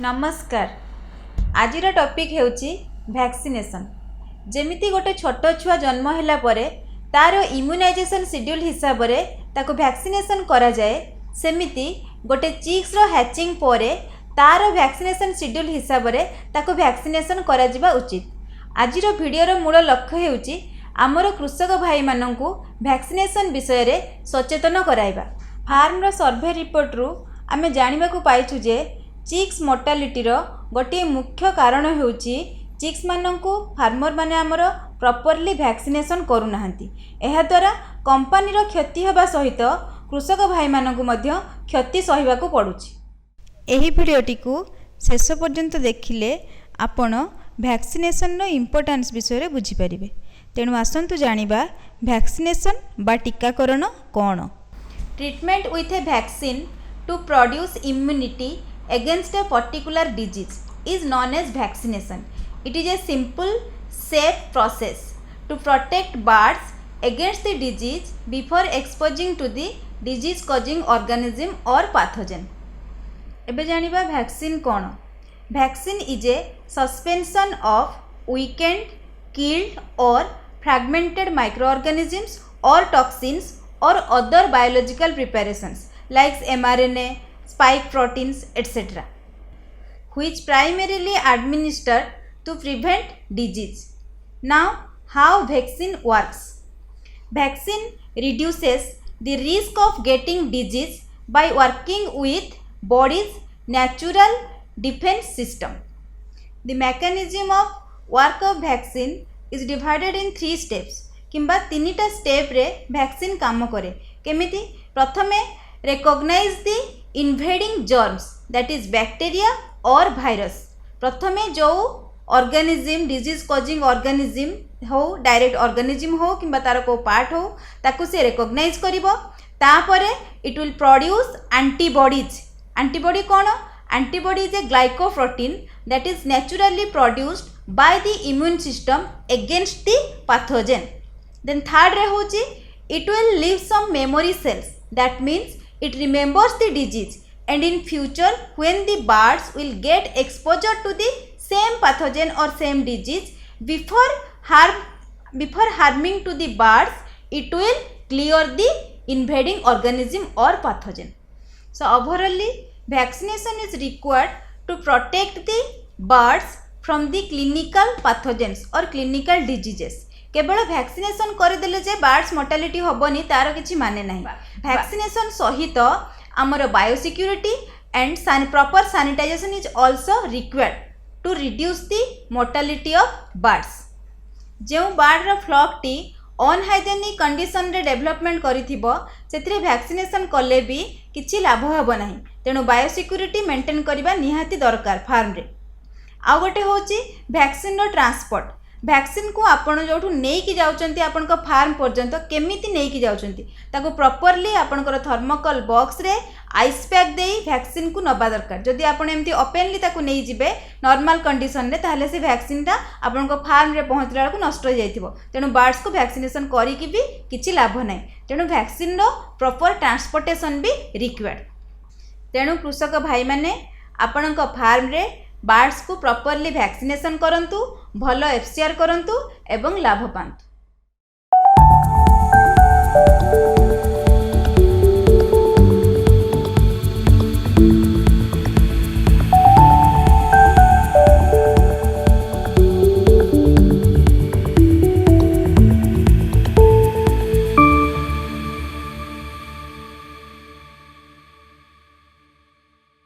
नमस्कार। आज topic हेउची vaccination. जेमिति गोटे छोट छुआ जन्म होला परे तार इम्यूनाइजेशन शेड्यूल हिसाब रे ताको वैक्सीनेशन करा जाए, सेमिति गोटे चिक्स रो हैचिंग परे तार वैक्सीनेशन शेड्यूल हिसाब रे ताको वैक्सीनेशन करा जिबा उचित। आज भिडियोर मूल लक्ष्य हेउची आमर कृषक भाई माननकु वैक्सीनेशन विषय रे सचेतन कराइबा। फार्म रो सर्वे रिपोर्ट रु आमे जानिबा को पाइछु जे चिक्स मोर्टालिटी गोटे मुख्य कारण होउची चिक्स माननकु फार्मर माने आमर प्रॉपर्ली वैक्सीनेशन करूनाहांती। एहा द्वारा कंपनी रो क्षति होबा सहित कृषक भाई माननकु मध्य क्षति सहिबा को पडुची। एही भिडियोटी को शेष पर्यंत देखिले आपण वैक्सीनेशन रो इंपोर्टेंस विषय रे बुझी परिबे। तेणु आसंतु जानिबा वैक्सीनेशन बा टीकाकरण कोन। Treatment with a vaccine to produce immunity against a particular disease is known as vaccination. It is a simple, safe process to protect birds against the disease before exposing to the disease causing organism or pathogen. एबे जानिबा vaccine कोन। Vaccine is a suspension of weakened, killed or fragmented microorganisms or toxins or other biological preparations like mRNA, spike proteins, etc., which primarily administered to prevent disease. Now, how vaccine works? Vaccine reduces the risk of getting disease by working with body's natural defense system. The mechanism of work of vaccine is divided in 3 steps. किंबा 3टा step रे vaccine काम करे। केमिति प्रथमे recognize the invading germs, that is bacteria or virus। प्रथमे जो organism disease causing organism हो, direct organism हो किंबा तार को पार्ट हो, ताकू से रिकॉग्नाइज करिवो। तापरे it will produce antibodies. Antibody कोन? Antibody is a glycoprotein that is naturally produced by the immune system against the pathogen. Then third रे होची it will leave some memory cells, that means it remembers the disease, and in future when the birds will get exposure to the same pathogen or same disease before harming to the birds, it will clear the invading organism or pathogen. So overall vaccination is required to protect the birds from the clinical pathogens or clinical diseases. केवल vaccination करदेले जे birds mortality होबनी तार किछि माने नाही। Vaccination सहित आमर biosecurity and proper sanitization is also required to reduce the mortality of birds. जो बार्ड रो फ्लॉक टी अनहाइजेनिक कंडीशन रे डेवलपमेंट करिथिबो सेथिरे वैक्सीनेशन कले भी किछि लाभ होबो नाही। तेणु बायोसिक्यूरिटी मेंटेन करबा निहाती दरकार फार्म रे। आ गोटे होची वैक्सीन रो ट्रांसपोर्ट। वैक्सीन को आपण जो नहीं जाउचंती आपण को फार्म पर्यंत केमिति नहीं जाउचंती ताको प्रॉपर्ली आपणकर थर्मोकॉल बॉक्स रे आइस पैक देई वैक्सीन को नबा दरकार। जदि आपण एमती ओपनली ताको नहीं जिबे नॉर्मल कंडीशन रे ताहले से वैक्सीन टा आपण को फार्म रे पहुंचला को नष्ट हो जाइथिबो। तेनु बर्ड्स को वैक्सीनेशन करी कि भी किछि लाभ नै। तेनु वैक्सीन रो प्रॉपर ट्रांसपोर्टेशन भी रिक्वायर्ड। तेनु कृषक भाई माने आपण को फार्म रे बर्ड्स को प्रॉपर्ली वैक्सीनेशन करंतु, भलो एफसीआर करंतु एवं लाभ पांतु।